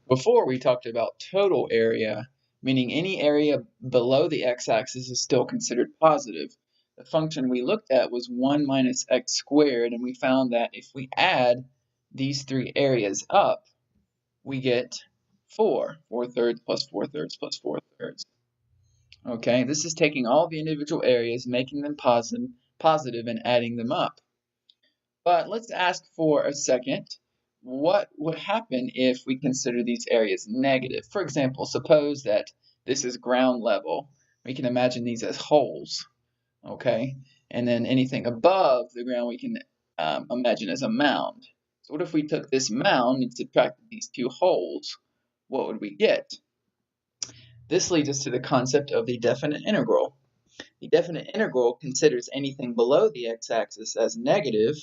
Before we talked about total area, meaning any area below the x-axis is still considered positive. The function we looked at was 1 minus x squared, and we found that if we add these three areas up, we get 4 thirds plus 4 thirds plus 4 thirds. Okay, this is taking all the individual areas, making them positive and adding them up. But let's ask for a second, what would happen if we consider these areas negative? For example, suppose that this is ground level. We can imagine these as holes, okay? And then anything above the ground we can imagine as a mound. So what if we took this mound and subtracted these two holes? What would we get? This leads us to the concept of the definite integral. The definite integral considers anything below the x-axis as negative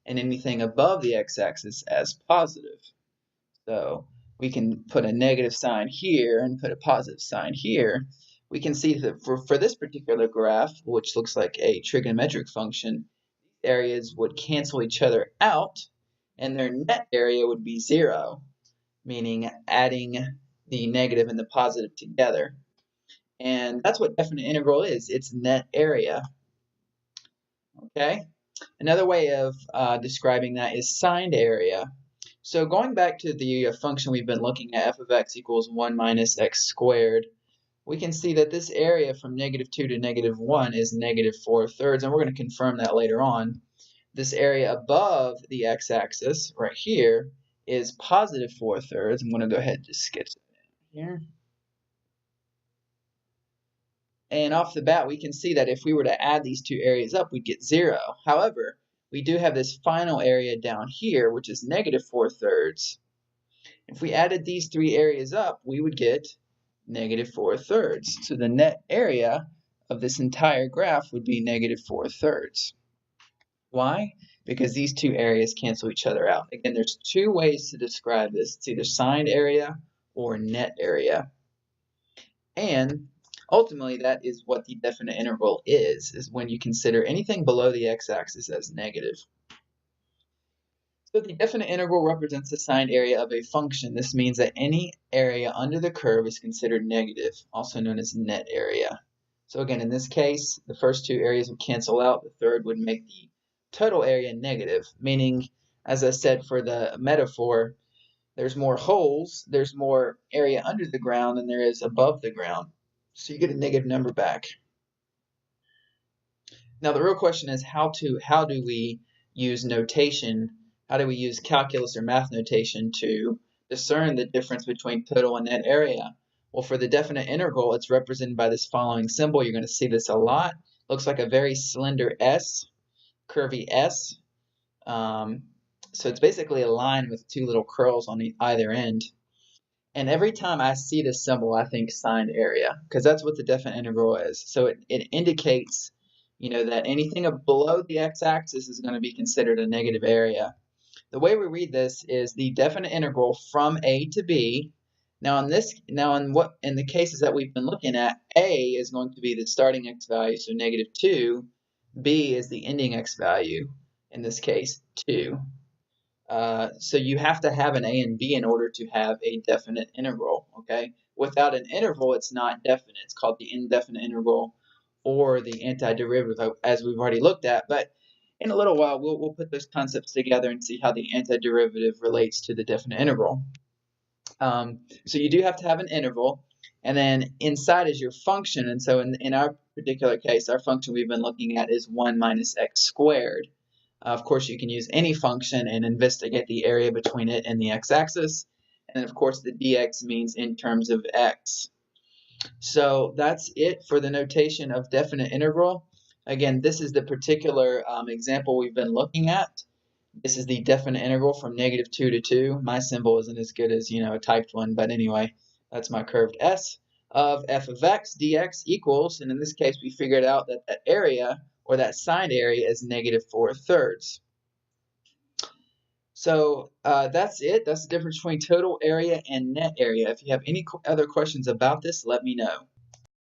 and anything above the x-axis as positive. So we can put a negative sign here and put a positive sign here. We can see that for this particular graph, which looks like a trigonometric function, areas would cancel each other out and their net area would be 0, meaning adding the negative and the positive together. And that's what definite integral is. It's net area. Okay? Another way of describing that is signed area. So going back to the function we've been looking at, f of x equals 1 minus x squared, we can see that this area from -2 to -1 is -4 thirds, and we're going to confirm that later on. This area above the x-axis right here is +4 thirds. I'm going to go ahead and just sketch it here. And off the bat, we can see that if we were to add these two areas up, we'd get 0. However, we do have this final area down here, which is -4 thirds. If we added these three areas up, we would get -4 thirds. So the net area of this entire graph would be -4 thirds. Why? Because these two areas cancel each other out. Again, there's two ways to describe this. It's either signed area or net area. And ultimately, that is what the definite integral is when you consider anything below the x-axis as negative. So the definite integral represents the signed area of a function. This means that any area under the curve is considered negative, also known as net area. So again, in this case, the first two areas would cancel out. The third would make the total area negative, meaning, as I said for the metaphor, there's more holes, there's more area under the ground than there is above the ground. So you get a negative number back. Now the real question is how do we use notation, how do we use calculus or math notation to discern the difference between total and net area? Well, for the definite integral, it's represented by this following symbol. You're going to see this a lot. Looks like a very slender S, curvy S. So it's basically a line with two little curls on either end. And every time I see this symbol, I think signed area, because that's what the definite integral is. So it indicates, that anything below the x-axis is going to be considered a negative area. The way we read this is the definite integral from a to b. Now in the cases that we've been looking at, a is going to be the starting x value, so -2. B is the ending x value, in this case 2. So you have to have an a and b in order to have a definite integral, okay? Without an interval, it's not definite. It's called the indefinite integral or the antiderivative, as we've already looked at. But in a little while, we'll put those concepts together and see how the antiderivative relates to the definite integral. So you do have to have an interval, and then inside is your function. And so in our particular case, our function we've been looking at is 1 minus x squared. Of course, you can use any function and investigate the area between it and the x-axis. And of course, the dx means in terms of x. So that's it for the notation of definite integral. Again, this is the particular example we've been looking at. This is the definite integral from -2 to 2. My symbol isn't as good as, a typed one, but anyway, that's my curved S of f of x dx equals, and in this case, we figured out that that area, or that signed area, is -4 thirds. So that's it. That's the difference between total area and net area. If you have any other questions about this, let me know.